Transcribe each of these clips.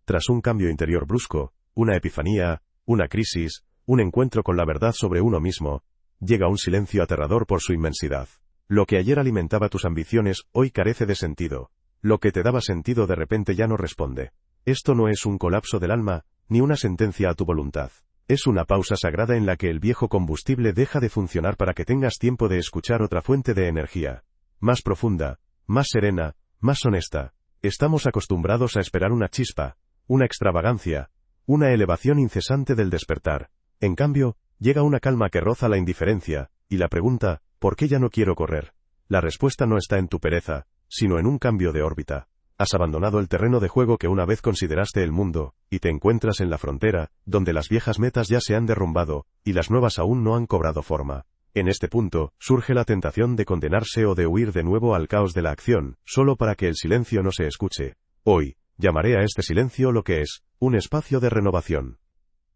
Tras un cambio interior brusco, una epifanía, una crisis, un encuentro con la verdad sobre uno mismo, llega un silencio aterrador por su inmensidad. Lo que ayer alimentaba tus ambiciones, hoy carece de sentido. Lo que te daba sentido de repente ya no responde. Esto no es un colapso del alma, ni una sentencia a tu voluntad. Es una pausa sagrada en la que el viejo combustible deja de funcionar para que tengas tiempo de escuchar otra fuente de energía. Más profunda, más serena, más honesta. Estamos acostumbrados a esperar una chispa, una extravagancia, una elevación incesante del despertar. En cambio, llega una calma que roza la indiferencia, y la pregunta, ¿por qué ya no quiero correr? La respuesta no está en tu pereza, sino en un cambio de órbita. Has abandonado el terreno de juego que una vez consideraste el mundo, y te encuentras en la frontera, donde las viejas metas ya se han derrumbado, y las nuevas aún no han cobrado forma. En este punto, surge la tentación de condenarse o de huir de nuevo al caos de la acción, solo para que el silencio no se escuche. Hoy, llamaré a este silencio lo que es, un espacio de renovación.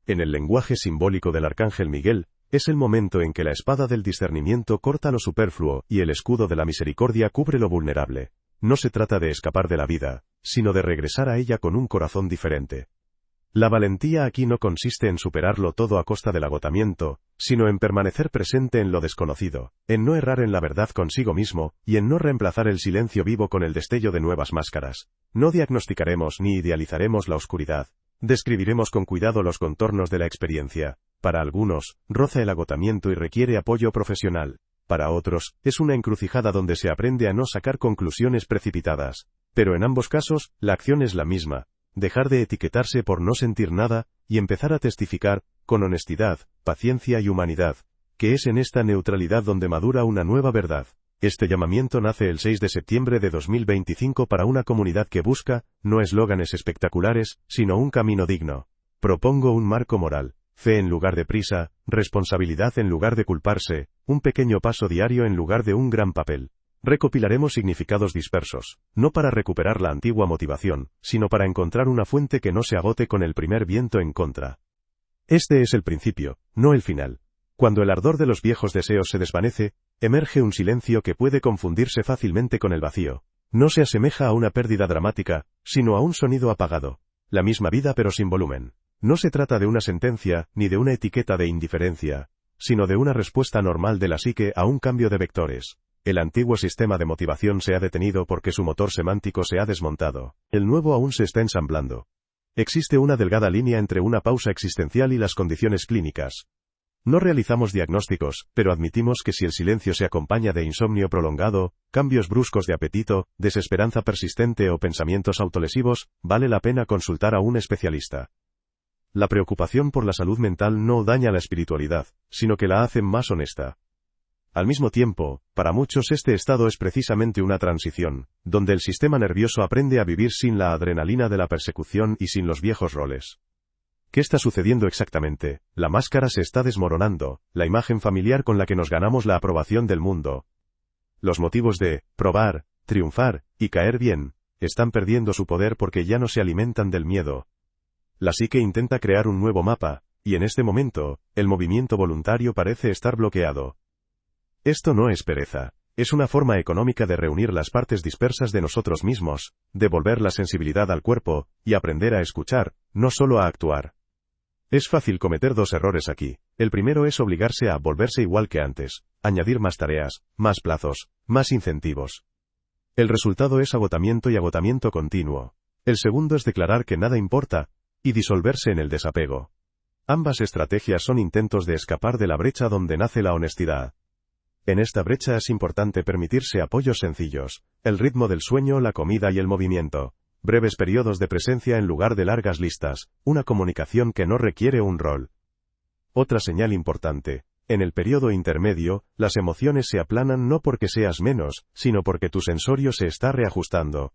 En el lenguaje simbólico del Arcángel Miguel, es el momento en que la espada del discernimiento corta lo superfluo y el escudo de la misericordia cubre lo vulnerable. No se trata de escapar de la vida, sino de regresar a ella con un corazón diferente. La valentía aquí no consiste en superarlo todo a costa del agotamiento, sino en permanecer presente en lo desconocido, en no errar en la verdad consigo mismo, y en no reemplazar el silencio vivo con el destello de nuevas máscaras. No diagnosticaremos ni idealizaremos la oscuridad. Describiremos con cuidado los contornos de la experiencia. Para algunos, roza el agotamiento y requiere apoyo profesional. Para otros, es una encrucijada donde se aprende a no sacar conclusiones precipitadas. Pero en ambos casos, la acción es la misma. Dejar de etiquetarse por no sentir nada, y empezar a testificar, con honestidad, paciencia y humanidad, que es en esta neutralidad donde madura una nueva verdad. Este llamamiento nace el 6 de septiembre de 2025 para una comunidad que busca, no eslóganes espectaculares, sino un camino digno. Propongo un marco moral. Fe en lugar de prisa, responsabilidad en lugar de culparse, un pequeño paso diario en lugar de un gran papel. Recopilaremos significados dispersos, no para recuperar la antigua motivación, sino para encontrar una fuente que no se agote con el primer viento en contra. Este es el principio, no el final. Cuando el ardor de los viejos deseos se desvanece, emerge un silencio que puede confundirse fácilmente con el vacío. No se asemeja a una pérdida dramática, sino a un sonido apagado. La misma vida pero sin volumen. No se trata de una sentencia, ni de una etiqueta de indiferencia, sino de una respuesta normal de la psique a un cambio de vectores. El antiguo sistema de motivación se ha detenido porque su motor semántico se ha desmontado. El nuevo aún se está ensamblando. Existe una delgada línea entre una pausa existencial y las condiciones clínicas. No realizamos diagnósticos, pero admitimos que si el silencio se acompaña de insomnio prolongado, cambios bruscos de apetito, desesperanza persistente o pensamientos autolesivos, vale la pena consultar a un especialista. La preocupación por la salud mental no daña la espiritualidad, sino que la hace más honesta. Al mismo tiempo, para muchos este estado es precisamente una transición, donde el sistema nervioso aprende a vivir sin la adrenalina de la persecución y sin los viejos roles. ¿Qué está sucediendo exactamente? La máscara se está desmoronando, la imagen familiar con la que nos ganamos la aprobación del mundo. Los motivos de probar, triunfar y caer bien están perdiendo su poder porque ya no se alimentan del miedo. La psique intenta crear un nuevo mapa, y en este momento, el movimiento voluntario parece estar bloqueado. Esto no es pereza, es una forma económica de reunir las partes dispersas de nosotros mismos, devolver la sensibilidad al cuerpo, y aprender a escuchar, no solo a actuar. Es fácil cometer dos errores aquí. El primero es obligarse a volverse igual que antes, añadir más tareas, más plazos, más incentivos. El resultado es agotamiento y agotamiento continuo. El segundo es declarar que nada importa, y disolverse en el desapego. Ambas estrategias son intentos de escapar de la brecha donde nace la honestidad. En esta brecha es importante permitirse apoyos sencillos, el ritmo del sueño, la comida y el movimiento, breves periodos de presencia en lugar de largas listas, una comunicación que no requiere un rol. Otra señal importante, en el periodo intermedio, las emociones se aplanan no porque seas menos, sino porque tu sensorio se está reajustando.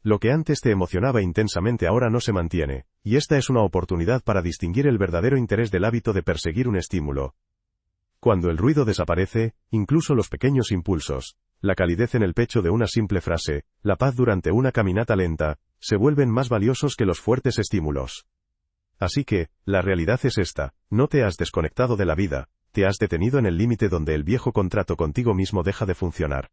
Lo que antes te emocionaba intensamente ahora no se mantiene, y esta es una oportunidad para distinguir el verdadero interés del hábito de perseguir un estímulo. Cuando el ruido desaparece, incluso los pequeños impulsos, la calidez en el pecho de una simple frase, la paz durante una caminata lenta, se vuelven más valiosos que los fuertes estímulos. Así que, la realidad es esta, no te has desconectado de la vida, te has detenido en el límite donde el viejo contrato contigo mismo deja de funcionar.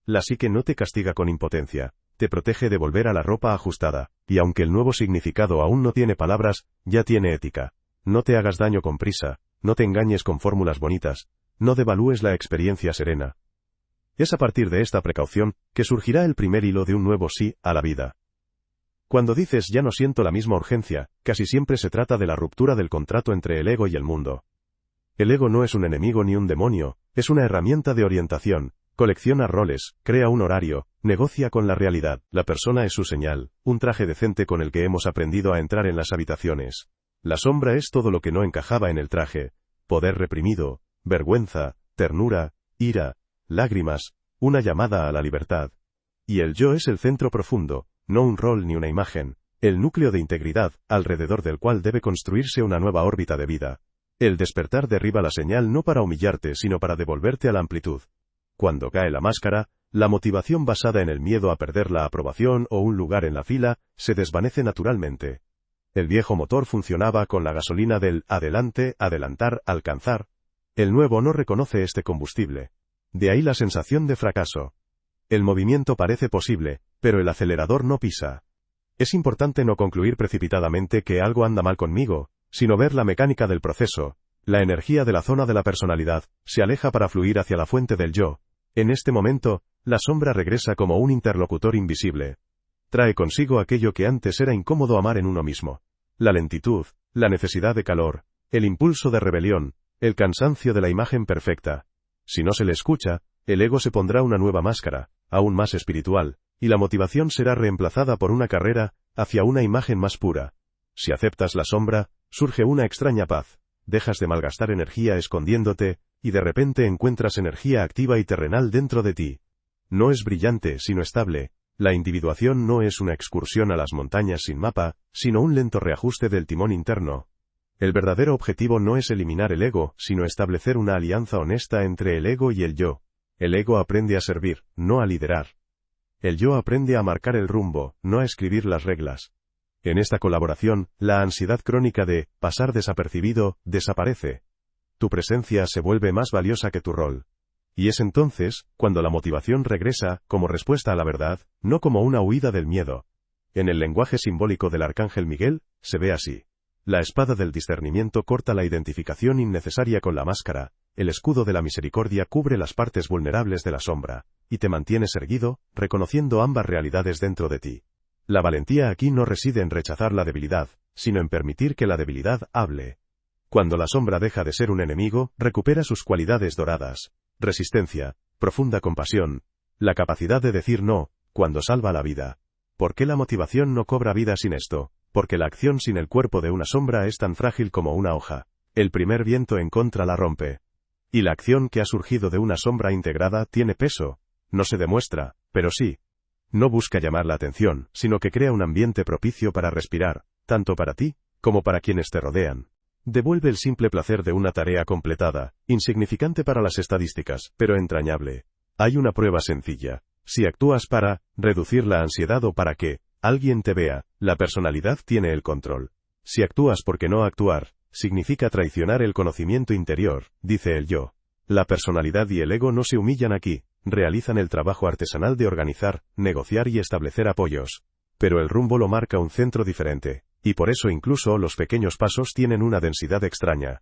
La psique no te castiga con impotencia, te protege de volver a la ropa ajustada, y aunque el nuevo significado aún no tiene palabras, ya tiene ética. No te hagas daño con prisa, no te engañes con fórmulas bonitas, no devalúes la experiencia serena. Es a partir de esta precaución que surgirá el primer hilo de un nuevo sí a la vida. Cuando dices ya no siento la misma urgencia, casi siempre se trata de la ruptura del contrato entre el ego y el mundo. El ego no es un enemigo ni un demonio, es una herramienta de orientación. Colecciona roles, crea un horario, negocia con la realidad. La persona es su señal, un traje decente con el que hemos aprendido a entrar en las habitaciones. La sombra es todo lo que no encajaba en el traje: poder reprimido, vergüenza, ternura, ira, lágrimas, una llamada a la libertad. Y el yo es el centro profundo, no un rol ni una imagen, el núcleo de integridad, alrededor del cual debe construirse una nueva órbita de vida. El despertar derriba la señal no para humillarte sino para devolverte a la amplitud. Cuando cae la máscara, la motivación basada en el miedo a perder la aprobación o un lugar en la fila, se desvanece naturalmente. El viejo motor funcionaba con la gasolina del adelante, adelantar, alcanzar. El nuevo no reconoce este combustible. De ahí la sensación de fracaso. El movimiento parece posible, pero el acelerador no pisa. Es importante no concluir precipitadamente que algo anda mal conmigo, sino ver la mecánica del proceso. La energía de la zona de la personalidad se aleja para fluir hacia la fuente del yo. En este momento, la sombra regresa como un interlocutor invisible. Trae consigo aquello que antes era incómodo amar en uno mismo. La lentitud, la necesidad de calor, el impulso de rebelión, el cansancio de la imagen perfecta. Si no se le escucha, el ego se pondrá una nueva máscara, aún más espiritual, y la motivación será reemplazada por una carrera hacia una imagen más pura. Si aceptas la sombra, surge una extraña paz. Dejas de malgastar energía escondiéndote, y de repente encuentras energía activa y terrenal dentro de ti. No es brillante, sino estable. La individuación no es una excursión a las montañas sin mapa, sino un lento reajuste del timón interno. El verdadero objetivo no es eliminar el ego, sino establecer una alianza honesta entre el ego y el yo. El ego aprende a servir, no a liderar. El yo aprende a marcar el rumbo, no a escribir las reglas. En esta colaboración, la ansiedad crónica de pasar desapercibido desaparece. Tu presencia se vuelve más valiosa que tu rol. Y es entonces cuando la motivación regresa como respuesta a la verdad, no como una huida del miedo. En el lenguaje simbólico del arcángel Miguel, se ve así. La espada del discernimiento corta la identificación innecesaria con la máscara, el escudo de la misericordia cubre las partes vulnerables de la sombra, y te mantienes erguido, reconociendo ambas realidades dentro de ti. La valentía aquí no reside en rechazar la debilidad, sino en permitir que la debilidad hable. Cuando la sombra deja de ser un enemigo, recupera sus cualidades doradas: resistencia, profunda compasión, la capacidad de decir no, cuando salva la vida. ¿Por qué la motivación no cobra vida sin esto? Porque la acción sin el cuerpo de una sombra es tan frágil como una hoja. El primer viento en contra la rompe. Y la acción que ha surgido de una sombra integrada tiene peso. No se demuestra, pero sí. No busca llamar la atención, sino que crea un ambiente propicio para respirar, tanto para ti, como para quienes te rodean. Devuelve el simple placer de una tarea completada, insignificante para las estadísticas, pero entrañable. Hay una prueba sencilla. Si actúas para reducir la ansiedad o para que alguien te vea, la personalidad tiene el control. Si actúas porque no actuar, significa traicionar el conocimiento interior, dice el yo. La personalidad y el ego no se humillan aquí, realizan el trabajo artesanal de organizar, negociar y establecer apoyos. Pero el rumbo lo marca un centro diferente, y por eso incluso los pequeños pasos tienen una densidad extraña.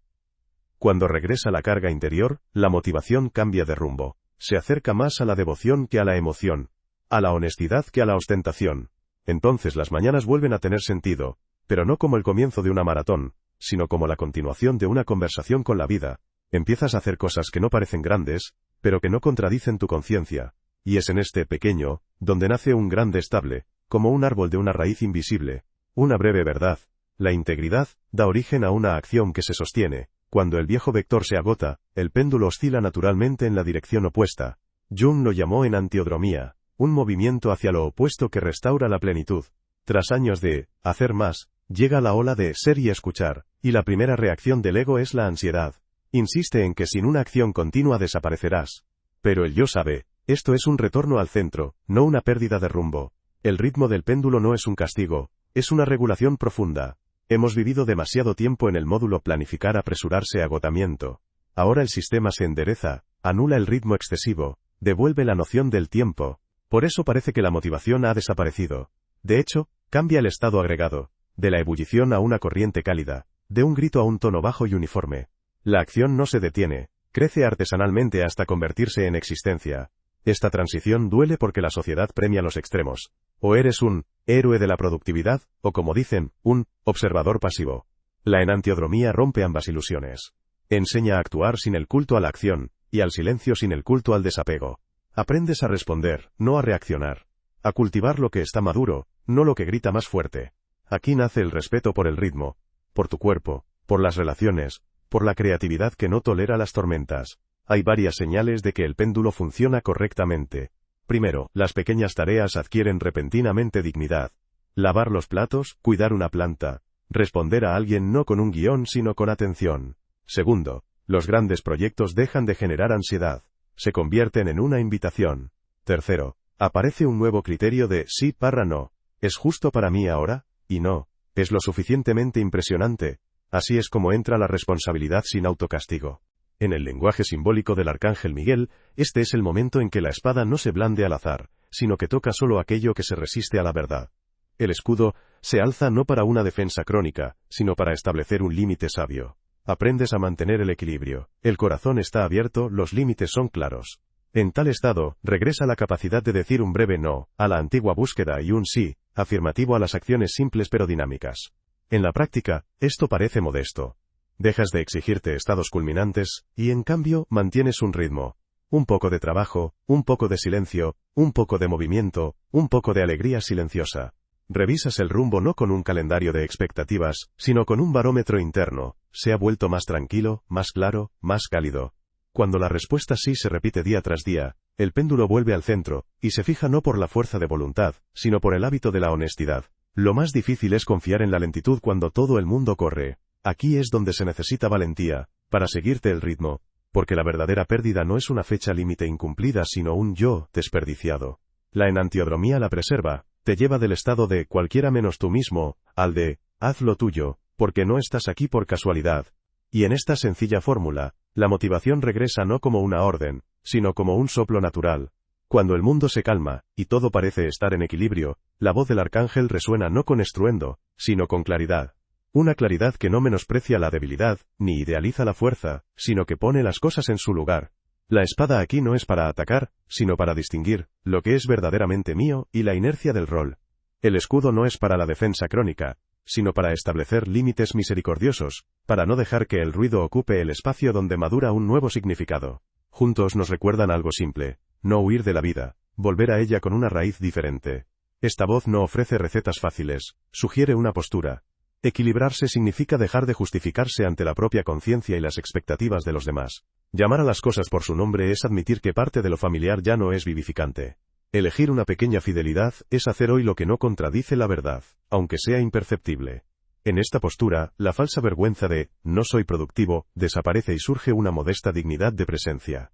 Cuando regresa la carga interior, la motivación cambia de rumbo. Se acerca más a la devoción que a la emoción, a la honestidad que a la ostentación. Entonces las mañanas vuelven a tener sentido, pero no como el comienzo de una maratón, sino como la continuación de una conversación con la vida. Empiezas a hacer cosas que no parecen grandes, pero que no contradicen tu conciencia, y es en este pequeño, donde nace un grande estable, como un árbol de una raíz invisible. Una breve verdad: la integridad da origen a una acción que se sostiene. Cuando el viejo vector se agota, el péndulo oscila naturalmente en la dirección opuesta. Jung lo llamó en antiodromía, un movimiento hacia lo opuesto que restaura la plenitud. Tras años de hacer más, llega la ola de ser y escuchar, y la primera reacción del ego es la ansiedad. Insiste en que sin una acción continua desaparecerás. Pero el yo sabe, esto es un retorno al centro, no una pérdida de rumbo. El ritmo del péndulo no es un castigo, es una regulación profunda. Hemos vivido demasiado tiempo en el módulo planificar, apresurarse, agotamiento. Ahora el sistema se endereza, anula el ritmo excesivo, devuelve la noción del tiempo. Por eso parece que la motivación ha desaparecido. De hecho, cambia el estado agregado, de la ebullición a una corriente cálida, de un grito a un tono bajo y uniforme. La acción no se detiene, crece artesanalmente hasta convertirse en existencia. Esta transición duele porque la sociedad premia los extremos. O eres un héroe de la productividad, o como dicen, un observador pasivo. La enantiodromía rompe ambas ilusiones. Enseña a actuar sin el culto a la acción, y al silencio sin el culto al desapego. Aprendes a responder, no a reaccionar. A cultivar lo que está maduro, no lo que grita más fuerte. Aquí nace el respeto por el ritmo, por tu cuerpo, por las relaciones, por la creatividad que no tolera las tormentas. Hay varias señales de que el péndulo funciona correctamente. Primero, las pequeñas tareas adquieren repentinamente dignidad. Lavar los platos, cuidar una planta, responder a alguien no con un guión sino con atención. Segundo, los grandes proyectos dejan de generar ansiedad. Se convierten en una invitación. Tercero, aparece un nuevo criterio de sí para no. ¿Es justo para mí ahora? Y no. ¿Es lo suficientemente impresionante? Así es como entra la responsabilidad sin autocastigo. En el lenguaje simbólico del arcángel Miguel, este es el momento en que la espada no se blande al azar, sino que toca solo aquello que se resiste a la verdad. El escudo se alza no para una defensa crónica, sino para establecer un límite sabio. Aprendes a mantener el equilibrio, el corazón está abierto, los límites son claros. En tal estado, regresa la capacidad de decir un breve no, a la antigua búsqueda y un sí, afirmativo a las acciones simples pero dinámicas. En la práctica, esto parece modesto. Dejas de exigirte estados culminantes, y en cambio, mantienes un ritmo. Un poco de trabajo, un poco de silencio, un poco de movimiento, un poco de alegría silenciosa. Revisas el rumbo no con un calendario de expectativas, sino con un barómetro interno. Se ha vuelto más tranquilo, más claro, más cálido. Cuando la respuesta sí se repite día tras día, el péndulo vuelve al centro, y se fija no por la fuerza de voluntad, sino por el hábito de la honestidad. Lo más difícil es confiar en la lentitud cuando todo el mundo corre. Aquí es donde se necesita valentía, para seguirte el ritmo, porque la verdadera pérdida no es una fecha límite incumplida sino un yo desperdiciado. La enantiodromía la preserva, te lleva del estado de cualquiera menos tú mismo, al de haz lo tuyo, porque no estás aquí por casualidad. Y en esta sencilla fórmula, la motivación regresa no como una orden, sino como un soplo natural. Cuando el mundo se calma, y todo parece estar en equilibrio, la voz del arcángel resuena no con estruendo, sino con claridad. Una claridad que no menosprecia la debilidad, ni idealiza la fuerza, sino que pone las cosas en su lugar. La espada aquí no es para atacar, sino para distinguir lo que es verdaderamente mío y la inercia del rol. El escudo no es para la defensa crónica, sino para establecer límites misericordiosos, para no dejar que el ruido ocupe el espacio donde madura un nuevo significado. Juntos nos recuerdan algo simple, no huir de la vida, volver a ella con una raíz diferente. Esta voz no ofrece recetas fáciles, sugiere una postura. Equilibrarse significa dejar de justificarse ante la propia conciencia y las expectativas de los demás. Llamar a las cosas por su nombre es admitir que parte de lo familiar ya no es vivificante. Elegir una pequeña fidelidad es hacer hoy lo que no contradice la verdad, aunque sea imperceptible. En esta postura, la falsa vergüenza de «no soy productivo» desaparece y surge una modesta dignidad de presencia.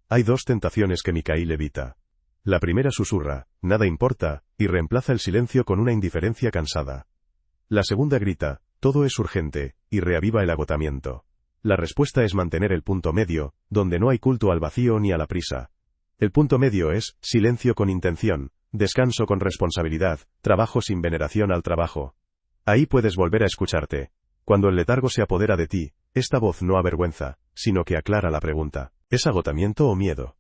Hay dos tentaciones que Micail evita. La primera susurra «nada importa» y reemplaza el silencio con una indiferencia cansada. La segunda grita «todo es urgente» y reaviva el agotamiento. La respuesta es mantener el punto medio, donde no hay culto al vacío ni a la prisa. El punto medio es silencio con intención, descanso con responsabilidad, trabajo sin veneración al trabajo. Ahí puedes volver a escucharte. Cuando el letargo se apodera de ti, esta voz no avergüenza, sino que aclara la pregunta. ¿Es agotamiento o miedo?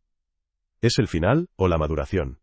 ¿Es el final o la maduración?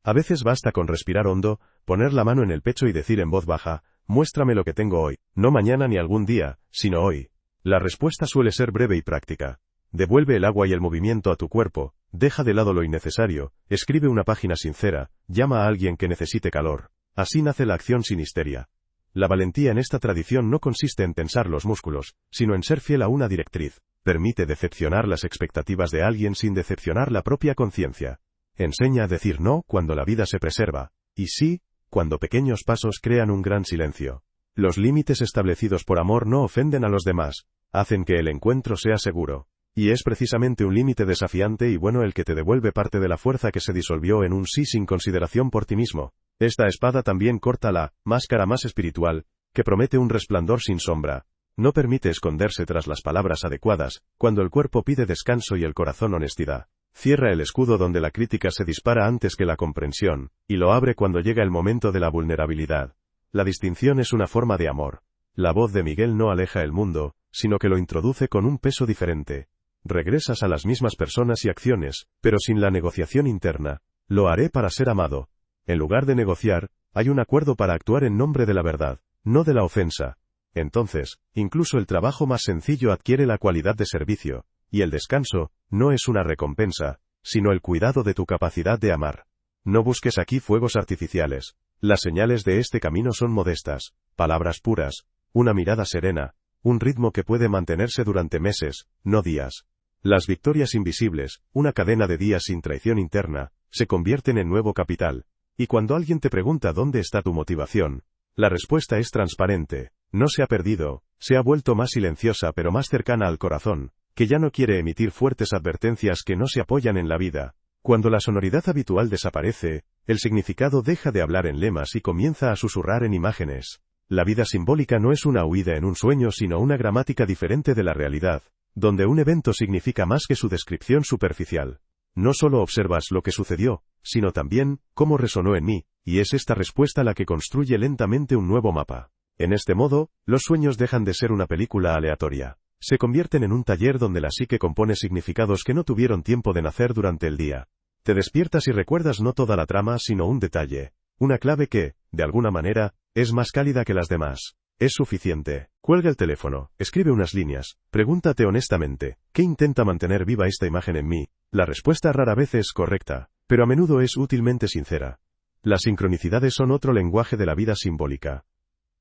A veces basta con respirar hondo, poner la mano en el pecho y decir en voz baja, muéstrame lo que tengo hoy, no mañana ni algún día, sino hoy. La respuesta suele ser breve y práctica. Devuelve el agua y el movimiento a tu cuerpo, deja de lado lo innecesario, escribe una página sincera, llama a alguien que necesite calor. Así nace la acción sin histeria. La valentía en esta tradición no consiste en tensar los músculos, sino en ser fiel a una directriz. Permite decepcionar las expectativas de alguien sin decepcionar la propia conciencia. Enseña a decir no cuando la vida se preserva, y sí, cuando pequeños pasos crean un gran silencio. Los límites establecidos por amor no ofenden a los demás, hacen que el encuentro sea seguro. Y es precisamente un límite desafiante y bueno el que te devuelve parte de la fuerza que se disolvió en un sí sin consideración por ti mismo. Esta espada también corta la máscara más espiritual, que promete un resplandor sin sombra. No permite esconderse tras las palabras adecuadas, cuando el cuerpo pide descanso y el corazón honestidad. Cierra el escudo donde la crítica se dispara antes que la comprensión, y lo abre cuando llega el momento de la vulnerabilidad. La distinción es una forma de amor. La voz de Miguel no aleja el mundo, sino que lo introduce con un peso diferente. Regresas a las mismas personas y acciones, pero sin la negociación interna. Lo haré para ser amado. En lugar de negociar, hay un acuerdo para actuar en nombre de la verdad, no de la ofensa. Entonces, incluso el trabajo más sencillo adquiere la cualidad de servicio, y el descanso, no es una recompensa, sino el cuidado de tu capacidad de amar. No busques aquí fuegos artificiales. Las señales de este camino son modestas, palabras puras, una mirada serena, un ritmo que puede mantenerse durante meses, no días. Las victorias invisibles, una cadena de días sin traición interna, se convierten en nuevo capital. Y cuando alguien te pregunta dónde está tu motivación, la respuesta es transparente. No se ha perdido, se ha vuelto más silenciosa pero más cercana al corazón, que ya no quiere emitir fuertes advertencias que no se apoyan en la vida. Cuando la sonoridad habitual desaparece, el significado deja de hablar en lemas y comienza a susurrar en imágenes. La vida simbólica no es una huida en un sueño sino una gramática diferente de la realidad, donde un evento significa más que su descripción superficial. No solo observas lo que sucedió, sino también cómo resonó en mí, y es esta respuesta la que construye lentamente un nuevo mapa. En este modo, los sueños dejan de ser una película aleatoria. Se convierten en un taller donde la psique compone significados que no tuvieron tiempo de nacer durante el día. Te despiertas y recuerdas no toda la trama sino un detalle. Una clave que, de alguna manera, es más cálida que las demás. Es suficiente. Cuelga el teléfono, escribe unas líneas, pregúntate honestamente, ¿qué intenta mantener viva esta imagen en mí? La respuesta rara vez es correcta, pero a menudo es útilmente sincera. Las sincronicidades son otro lenguaje de la vida simbólica.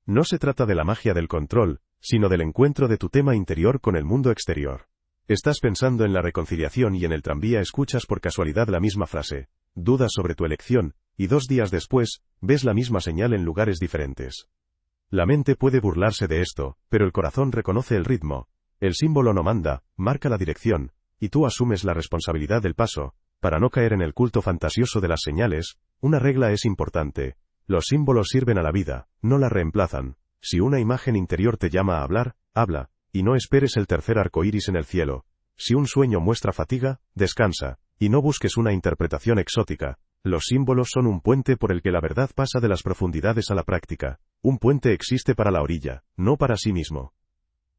No se trata de la magia del control, sino del encuentro de tu tema interior con el mundo exterior. Estás pensando en la reconciliación y en el tranvía escuchas por casualidad la misma frase, dudas sobre tu elección, y 2 días después, ves la misma señal en lugares diferentes. La mente puede burlarse de esto, pero el corazón reconoce el ritmo. El símbolo no manda, marca la dirección, y tú asumes la responsabilidad del paso. Para no caer en el culto fantasioso de las señales, una regla es importante. Los símbolos sirven a la vida, no la reemplazan. Si una imagen interior te llama a hablar, habla, y no esperes el tercer arco iris en el cielo. Si un sueño muestra fatiga, descansa, y no busques una interpretación exótica. Los símbolos son un puente por el que la verdad pasa de las profundidades a la práctica. Un puente existe para la orilla, no para sí mismo.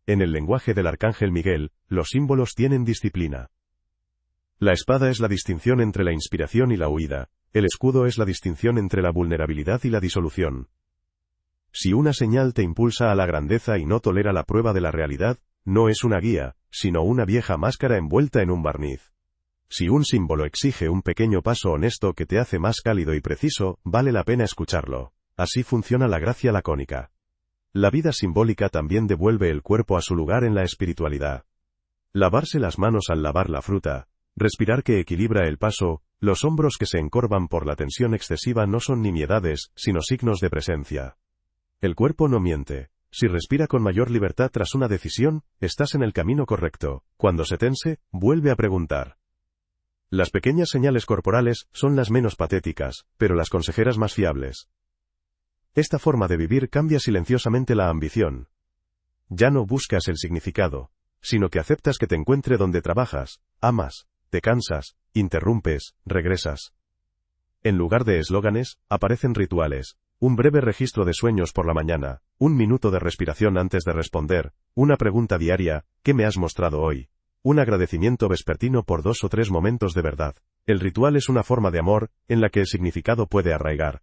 En el lenguaje del arcángel Miguel, los símbolos tienen disciplina. La espada es la distinción entre la inspiración y la huida. El escudo es la distinción entre la vulnerabilidad y la disolución. Si una señal te impulsa a la grandeza y no tolera la prueba de la realidad, no es una guía, sino una vieja máscara envuelta en un barniz. Si un símbolo exige un pequeño paso honesto que te hace más cálido y preciso, vale la pena escucharlo. Así funciona la gracia lacónica. La vida simbólica también devuelve el cuerpo a su lugar en la espiritualidad. Lavarse las manos al lavar la fruta, respirar que equilibra el paso, los hombros que se encorvan por la tensión excesiva no son nimiedades, sino signos de presencia. El cuerpo no miente. Si respira con mayor libertad tras una decisión, estás en el camino correcto. Cuando se tense, vuelve a preguntar. Las pequeñas señales corporales son las menos patéticas, pero las consejeras más fiables. Esta forma de vivir cambia silenciosamente la ambición. Ya no buscas el significado, sino que aceptas que te encuentre donde trabajas, amas, te cansas, interrumpes, regresas. En lugar de eslóganes, aparecen rituales. Un breve registro de sueños por la mañana, 1 minuto de respiración antes de responder, una pregunta diaria, ¿qué me has mostrado hoy? Un agradecimiento vespertino por 2 o 3 momentos de verdad. El ritual es una forma de amor, en la que el significado puede arraigar.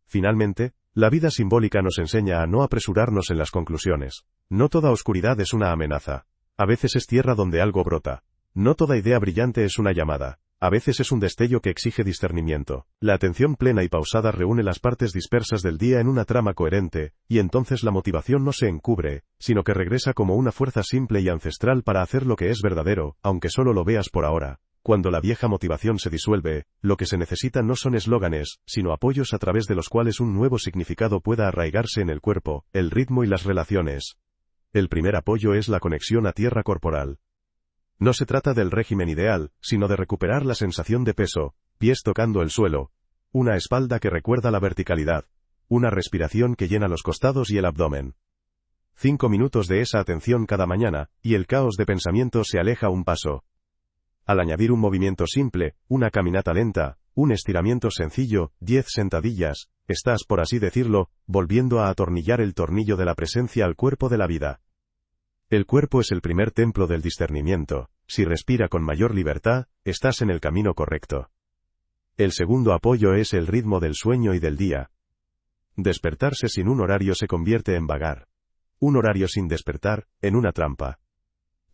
Finalmente, la vida simbólica nos enseña a no apresurarnos en las conclusiones. No toda oscuridad es una amenaza. A veces es tierra donde algo brota. No toda idea brillante es una llamada. A veces es un destello que exige discernimiento. La atención plena y pausada reúne las partes dispersas del día en una trama coherente, y entonces la motivación no se encubre, sino que regresa como una fuerza simple y ancestral para hacer lo que es verdadero, aunque solo lo veas por ahora. Cuando la vieja motivación se disuelve, lo que se necesita no son eslóganes, sino apoyos a través de los cuales un nuevo significado pueda arraigarse en el cuerpo, el ritmo y las relaciones. El primer apoyo es la conexión a tierra corporal. No se trata del régimen ideal, sino de recuperar la sensación de peso, pies tocando el suelo, una espalda que recuerda la verticalidad, una respiración que llena los costados y el abdomen. 5 minutos de esa atención cada mañana, y el caos de pensamiento se aleja un paso. Al añadir un movimiento simple, una caminata lenta, un estiramiento sencillo, 10 sentadillas, estás, por así decirlo, volviendo a atornillar el tornillo de la presencia al cuerpo de la vida. El cuerpo es el primer templo del discernimiento. Si respira con mayor libertad, estás en el camino correcto. El segundo apoyo es el ritmo del sueño y del día. Despertarse sin un horario se convierte en vagar. Un horario sin despertar, en una trampa.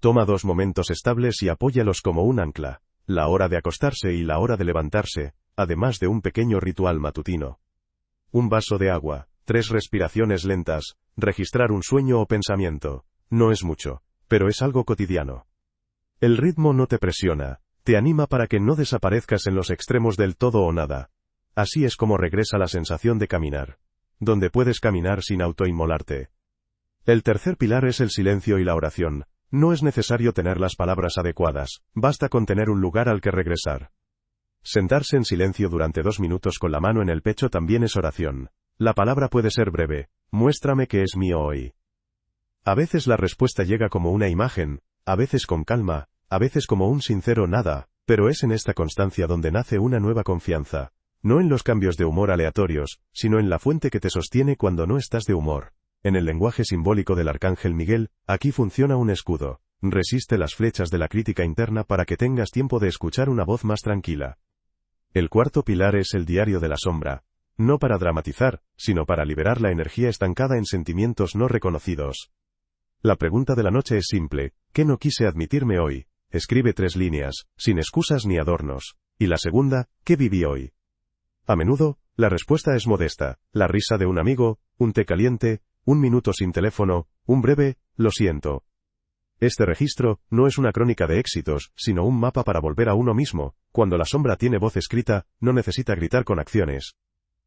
Toma 2 momentos estables y apóyalos como un ancla, la hora de acostarse y la hora de levantarse, además de un pequeño ritual matutino. Un vaso de agua, 3 respiraciones lentas, registrar un sueño o pensamiento. No es mucho, pero es algo cotidiano. El ritmo no te presiona, te anima para que no desaparezcas en los extremos del todo o nada. Así es como regresa la sensación de caminar, donde puedes caminar sin autoinmolarte. El tercer pilar es el silencio y la oración. No es necesario tener las palabras adecuadas, basta con tener un lugar al que regresar. Sentarse en silencio durante 2 minutos con la mano en el pecho también es oración. La palabra puede ser breve, muéstrame que es mío hoy. A veces la respuesta llega como una imagen, a veces con calma, a veces como un sincero nada, pero es en esta constancia donde nace una nueva confianza. No en los cambios de humor aleatorios, sino en la fuente que te sostiene cuando no estás de humor. En el lenguaje simbólico del arcángel Miguel, aquí funciona un escudo. Resiste las flechas de la crítica interna para que tengas tiempo de escuchar una voz más tranquila. El cuarto pilar es el diario de la sombra. No para dramatizar, sino para liberar la energía estancada en sentimientos no reconocidos. La pregunta de la noche es simple: ¿qué no quise admitirme hoy? Escribe 3 líneas, sin excusas ni adornos. Y la segunda, ¿qué viví hoy? A menudo, la respuesta es modesta: la risa de un amigo, un té caliente, un minuto sin teléfono, un breve, lo siento. Este registro no es una crónica de éxitos, sino un mapa para volver a uno mismo. Cuando la sombra tiene voz escrita, no necesita gritar con acciones.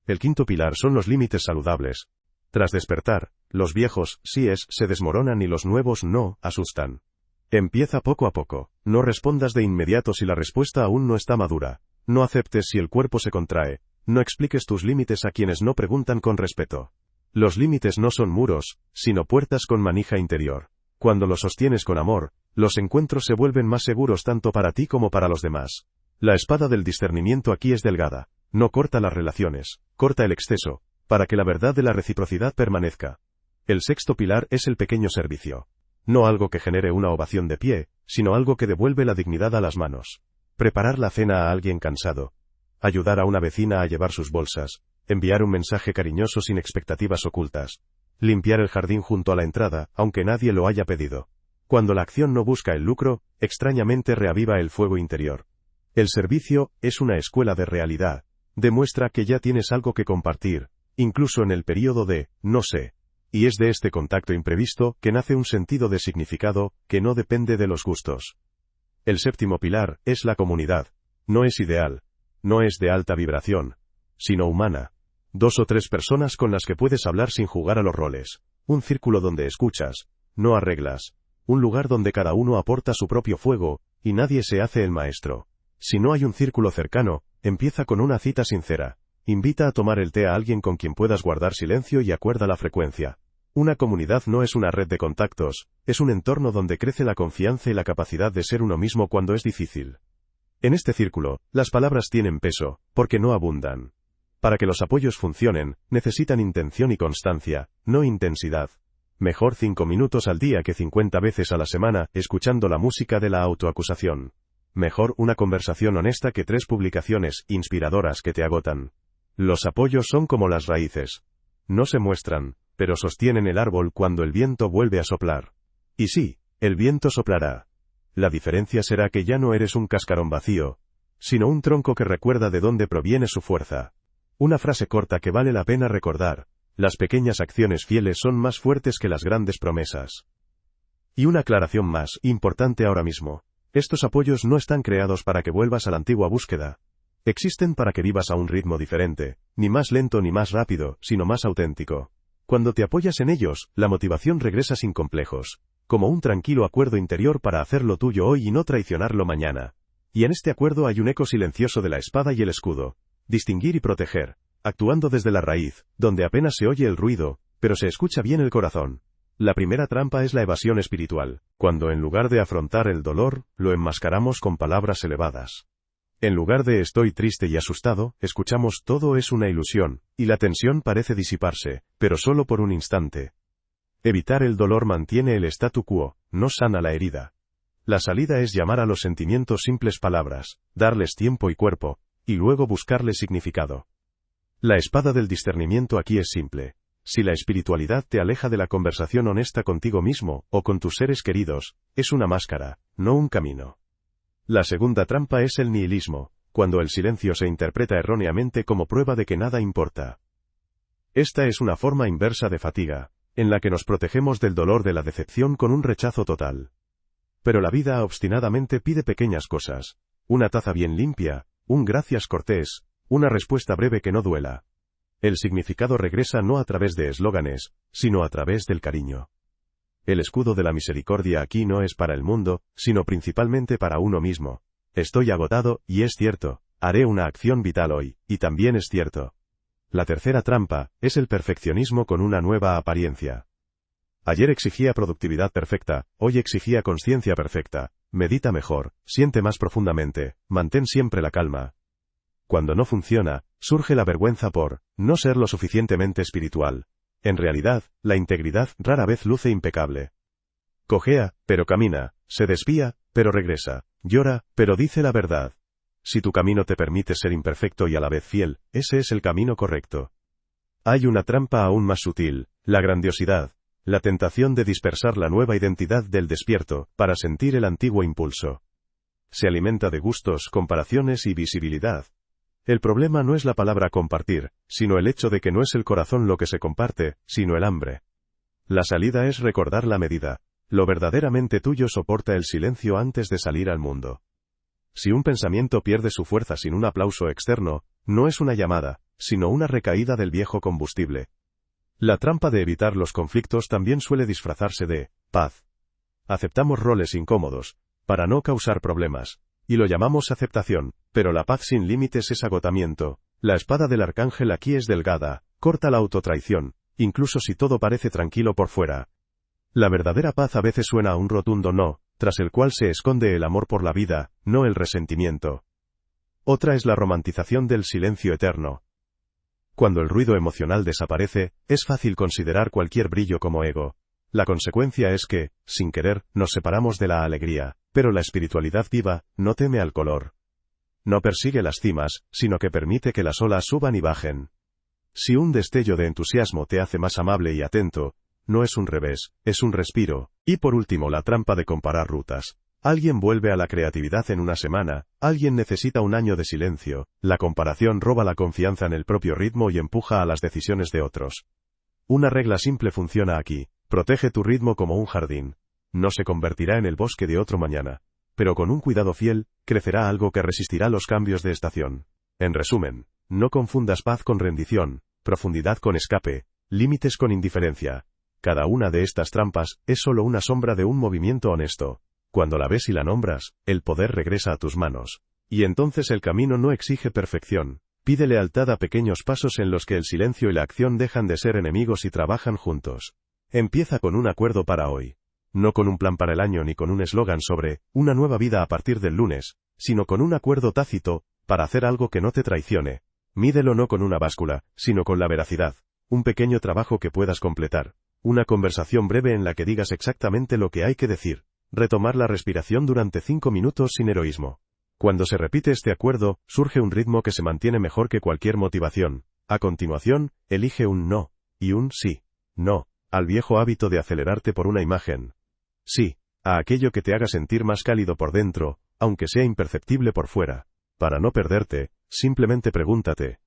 El quinto pilar son los límites saludables. Tras despertar, los viejos síes se desmoronan y los nuevos no asustan. Empieza poco a poco. No respondas de inmediato si la respuesta aún no está madura. No aceptes si el cuerpo se contrae. No expliques tus límites a quienes no preguntan con respeto. Los límites no son muros, sino puertas con manija interior. Cuando los sostienes con amor, los encuentros se vuelven más seguros tanto para ti como para los demás. La espada del discernimiento aquí es delgada. No corta las relaciones, corta el exceso, para que la verdad de la reciprocidad permanezca. El sexto pilar es el pequeño servicio. No algo que genere una ovación de pie, sino algo que devuelve la dignidad a las manos. Preparar la cena a alguien cansado. Ayudar a una vecina a llevar sus bolsas. Enviar un mensaje cariñoso sin expectativas ocultas. Limpiar el jardín junto a la entrada, aunque nadie lo haya pedido. Cuando la acción no busca el lucro, extrañamente reaviva el fuego interior. El servicio es una escuela de realidad. Demuestra que ya tienes algo que compartir, incluso en el período de no sé. Y es de este contacto imprevisto que nace un sentido de significado que no depende de los gustos. El séptimo pilar es la comunidad. No es ideal, no es de alta vibración, sino humana. 2 o 3 personas con las que puedes hablar sin jugar a los roles. Un círculo donde escuchas, no arreglas. Un lugar donde cada uno aporta su propio fuego, y nadie se hace el maestro. Si no hay un círculo cercano, empieza con una cita sincera. Invita a tomar el té a alguien con quien puedas guardar silencio y acuerda la frecuencia. Una comunidad no es una red de contactos, es un entorno donde crece la confianza y la capacidad de ser uno mismo cuando es difícil. En este círculo, las palabras tienen peso, porque no abundan. Para que los apoyos funcionen, necesitan intención y constancia, no intensidad. Mejor 5 minutos al día que 50 veces a la semana, escuchando la música de la autoacusación. Mejor una conversación honesta que 3 publicaciones inspiradoras que te agotan. Los apoyos son como las raíces. No se muestran, pero sostienen el árbol cuando el viento vuelve a soplar. Y sí, el viento soplará. La diferencia será que ya no eres un cascarón vacío, sino un tronco que recuerda de dónde proviene su fuerza. Una frase corta que vale la pena recordar: las pequeñas acciones fieles son más fuertes que las grandes promesas. Y una aclaración más importante ahora mismo. Estos apoyos no están creados para que vuelvas a la antigua búsqueda. Existen para que vivas a un ritmo diferente, ni más lento ni más rápido, sino más auténtico. Cuando te apoyas en ellos, la motivación regresa sin complejos, como un tranquilo acuerdo interior para hacerlo tuyo hoy y no traicionarlo mañana. Y en este acuerdo hay un eco silencioso de la espada y el escudo. Distinguir y proteger, actuando desde la raíz, donde apenas se oye el ruido, pero se escucha bien el corazón. La primera trampa es la evasión espiritual, cuando en lugar de afrontar el dolor, lo enmascaramos con palabras elevadas. En lugar de estoy triste y asustado, escuchamos todo es una ilusión, y la tensión parece disiparse, pero solo por un instante. Evitar el dolor mantiene el statu quo, no sana la herida. La salida es llamar a los sentimientos simples palabras, darles tiempo y cuerpo, y luego buscarle significado. La espada del discernimiento aquí es simple. Si la espiritualidad te aleja de la conversación honesta contigo mismo, o con tus seres queridos, es una máscara, no un camino. La segunda trampa es el nihilismo, cuando el silencio se interpreta erróneamente como prueba de que nada importa. Esta es una forma inversa de fatiga, en la que nos protegemos del dolor de la decepción con un rechazo total. Pero la vida obstinadamente pide pequeñas cosas. Una taza bien limpia, un gracias cortés, una respuesta breve que no duela. El significado regresa no a través de eslóganes, sino a través del cariño. El escudo de la misericordia aquí no es para el mundo, sino principalmente para uno mismo. Estoy agotado, y es cierto, haré una acción vital hoy, y también es cierto. La tercera trampa, es el perfeccionismo con una nueva apariencia. Ayer exigía productividad perfecta, hoy exigía consciencia perfecta. Medita mejor, siente más profundamente, mantén siempre la calma. Cuando no funciona, surge la vergüenza por no ser lo suficientemente espiritual. En realidad, la integridad rara vez luce impecable. Cojea, pero camina, se desvía, pero regresa, llora, pero dice la verdad. Si tu camino te permite ser imperfecto y a la vez fiel, ese es el camino correcto. Hay una trampa aún más sutil, la grandiosidad. La tentación de dispersar la nueva identidad del despierto, para sentir el antiguo impulso. Se alimenta de gustos, comparaciones y visibilidad. El problema no es la palabra compartir, sino el hecho de que no es el corazón lo que se comparte, sino el hambre. La salida es recordar la medida. Lo verdaderamente tuyo soporta el silencio antes de salir al mundo. Si un pensamiento pierde su fuerza sin un aplauso externo, no es una llamada, sino una recaída del viejo combustible. La trampa de evitar los conflictos también suele disfrazarse de paz. Aceptamos roles incómodos, para no causar problemas, y lo llamamos aceptación, pero la paz sin límites es agotamiento. La espada del arcángel aquí es delgada, corta la autotraición, incluso si todo parece tranquilo por fuera. La verdadera paz a veces suena a un rotundo no, tras el cual se esconde el amor por la vida, no el resentimiento. Otra es la romantización del silencio eterno. Cuando el ruido emocional desaparece, es fácil considerar cualquier brillo como ego. La consecuencia es que, sin querer, nos separamos de la alegría, pero la espiritualidad viva, no teme al color. No persigue las cimas, sino que permite que las olas suban y bajen. Si un destello de entusiasmo te hace más amable y atento, no es un revés, es un respiro. Y por último la trampa de comparar rutas. Alguien vuelve a la creatividad en una semana, alguien necesita un año de silencio. La comparación roba la confianza en el propio ritmo y empuja a las decisiones de otros. Una regla simple funciona aquí. Protege tu ritmo como un jardín. No se convertirá en el bosque de otro mañana. Pero con un cuidado fiel, crecerá algo que resistirá los cambios de estación. En resumen, no confundas paz con rendición, profundidad con escape, límites con indiferencia. Cada una de estas trampas es solo una sombra de un movimiento honesto. Cuando la ves y la nombras, el poder regresa a tus manos. Y entonces el camino no exige perfección. Pide lealtad a pequeños pasos en los que el silencio y la acción dejan de ser enemigos y trabajan juntos. Empieza con un acuerdo para hoy. No con un plan para el año ni con un eslogan sobre una nueva vida a partir del lunes, sino con un acuerdo tácito, para hacer algo que no te traicione. Mídelo no con una báscula, sino con la veracidad. Un pequeño trabajo que puedas completar. Una conversación breve en la que digas exactamente lo que hay que decir. Retomar la respiración durante 5 minutos sin heroísmo. Cuando se repite este acuerdo, surge un ritmo que se mantiene mejor que cualquier motivación. A continuación, elige un no, y un sí. No, al viejo hábito de acelerarte por una imagen. Sí, a aquello que te haga sentir más cálido por dentro, aunque sea imperceptible por fuera. Para no perderte, simplemente pregúntate.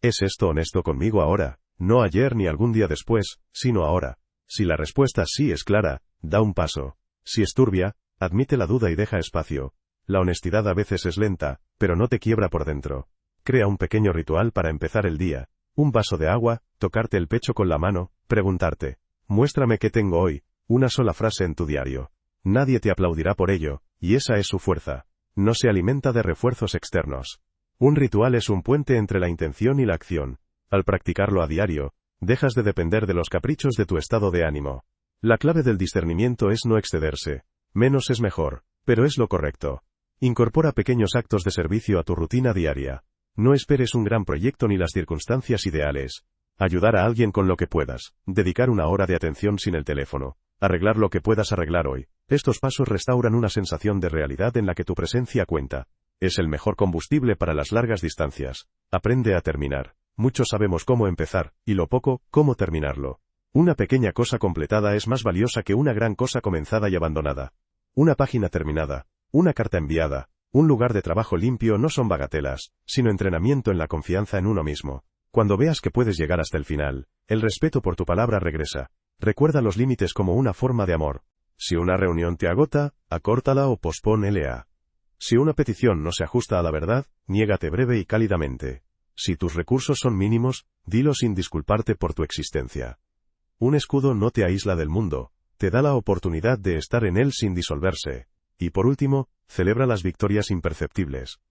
¿Es esto honesto conmigo ahora? No ayer ni algún día después, sino ahora. Si la respuesta sí es clara, da un paso. Si es turbia, admite la duda y deja espacio. La honestidad a veces es lenta, pero no te quiebra por dentro. Crea un pequeño ritual para empezar el día. Un vaso de agua, tocarte el pecho con la mano, preguntarte. Muéstrame qué tengo hoy. Una sola frase en tu diario. Nadie te aplaudirá por ello, y esa es su fuerza. No se alimenta de refuerzos externos. Un ritual es un puente entre la intención y la acción. Al practicarlo a diario, dejas de depender de los caprichos de tu estado de ánimo. La clave del discernimiento es no excederse. Menos es mejor, pero es lo correcto. Incorpora pequeños actos de servicio a tu rutina diaria. No esperes un gran proyecto ni las circunstancias ideales. Ayudar a alguien con lo que puedas, dedicar una hora de atención sin el teléfono, arreglar lo que puedas arreglar hoy. Estos pasos restauran una sensación de realidad en la que tu presencia cuenta. Es el mejor combustible para las largas distancias. Aprende a terminar. Muchos sabemos cómo empezar, y lo poco, cómo terminarlo. Una pequeña cosa completada es más valiosa que una gran cosa comenzada y abandonada. Una página terminada, una carta enviada, un lugar de trabajo limpio no son bagatelas, sino entrenamiento en la confianza en uno mismo. Cuando veas que puedes llegar hasta el final, el respeto por tu palabra regresa. Recuerda los límites como una forma de amor. Si una reunión te agota, acórtala o pospónela. Si una petición no se ajusta a la verdad, niégate breve y cálidamente. Si tus recursos son mínimos, dilo sin disculparte por tu existencia. Un escudo no te aísla del mundo, te da la oportunidad de estar en él sin disolverse. Y por último, celebra las victorias imperceptibles.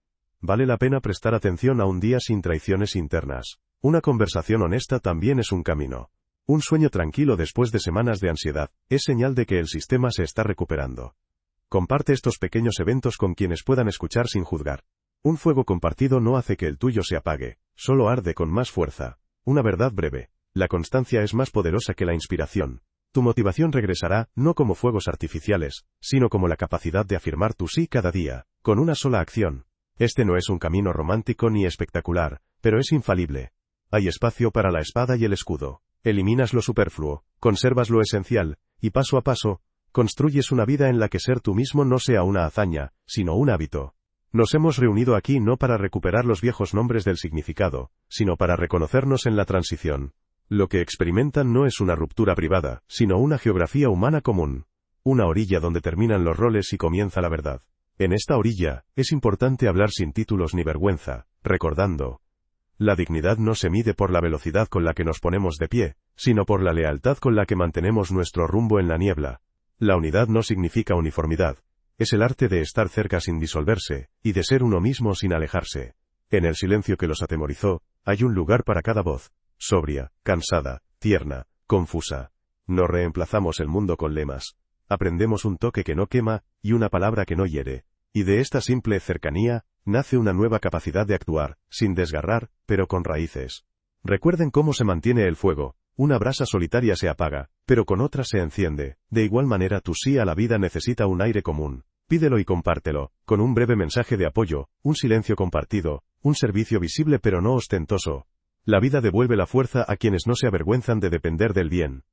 Vale la pena prestar atención a un día sin traiciones internas. Una conversación honesta también es un camino. Un sueño tranquilo después de semanas de ansiedad, es señal de que el sistema se está recuperando. Comparte estos pequeños eventos con quienes puedan escuchar sin juzgar. Un fuego compartido no hace que el tuyo se apague, solo arde con más fuerza. Una verdad breve. La constancia es más poderosa que la inspiración. Tu motivación regresará, no como fuegos artificiales, sino como la capacidad de afirmar tu sí cada día, con una sola acción. Este no es un camino romántico ni espectacular, pero es infalible. Hay espacio para la espada y el escudo. Eliminas lo superfluo, conservas lo esencial, y paso a paso, construyes una vida en la que ser tú mismo no sea una hazaña, sino un hábito. Nos hemos reunido aquí no para recuperar los viejos nombres del significado, sino para reconocernos en la transición. Lo que experimentan no es una ruptura privada, sino una geografía humana común. Una orilla donde terminan los roles y comienza la verdad. En esta orilla, es importante hablar sin títulos ni vergüenza, recordando. La dignidad no se mide por la velocidad con la que nos ponemos de pie, sino por la lealtad con la que mantenemos nuestro rumbo en la niebla. La unidad no significa uniformidad. Es el arte de estar cerca sin disolverse, y de ser uno mismo sin alejarse. En el silencio que los atemorizó, hay un lugar para cada voz. Sobria, cansada, tierna, confusa. No reemplazamos el mundo con lemas. Aprendemos un toque que no quema, y una palabra que no hiere. Y de esta simple cercanía, nace una nueva capacidad de actuar, sin desgarrar, pero con raíces. Recuerden cómo se mantiene el fuego. Una brasa solitaria se apaga, pero con otra se enciende. De igual manera tu sí a la vida necesita un aire común. Pídelo y compártelo, con un breve mensaje de apoyo, un silencio compartido, un servicio visible pero no ostentoso. La vida devuelve la fuerza a quienes no se avergüenzan de depender del bien.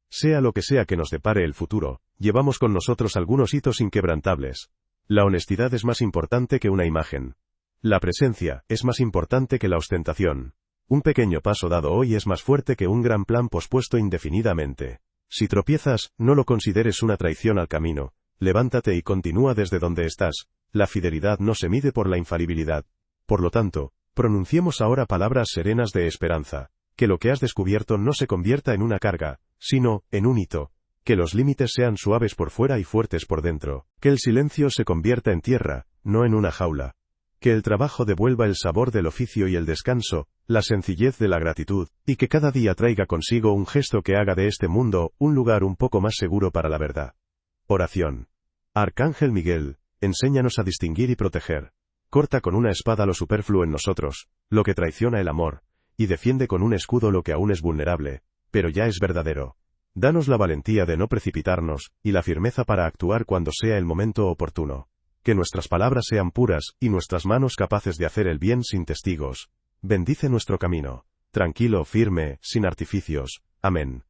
Sea lo que sea que nos depare el futuro, llevamos con nosotros algunos hitos inquebrantables. La honestidad es más importante que una imagen. La presencia es más importante que la ostentación. Un pequeño paso dado hoy es más fuerte que un gran plan pospuesto indefinidamente. Si tropiezas, no lo consideres una traición al camino. Levántate y continúa desde donde estás. La fidelidad no se mide por la infalibilidad. Por lo tanto, pronunciemos ahora palabras serenas de esperanza. Que lo que has descubierto no se convierta en una carga, sino en un hito. Que los límites sean suaves por fuera y fuertes por dentro. Que el silencio se convierta en tierra, no en una jaula. Que el trabajo devuelva el sabor del oficio y el descanso, la sencillez de la gratitud, y que cada día traiga consigo un gesto que haga de este mundo un lugar un poco más seguro para la verdad. Oración. Arcángel Miguel, enséñanos a distinguir y proteger. Corta con una espada lo superfluo en nosotros, lo que traiciona el amor, y defiende con un escudo lo que aún es vulnerable, pero ya es verdadero. Danos la valentía de no precipitarnos, y la firmeza para actuar cuando sea el momento oportuno. Que nuestras palabras sean puras, y nuestras manos capaces de hacer el bien sin testigos. Bendice nuestro camino. Tranquilo, firme, sin artificios. Amén.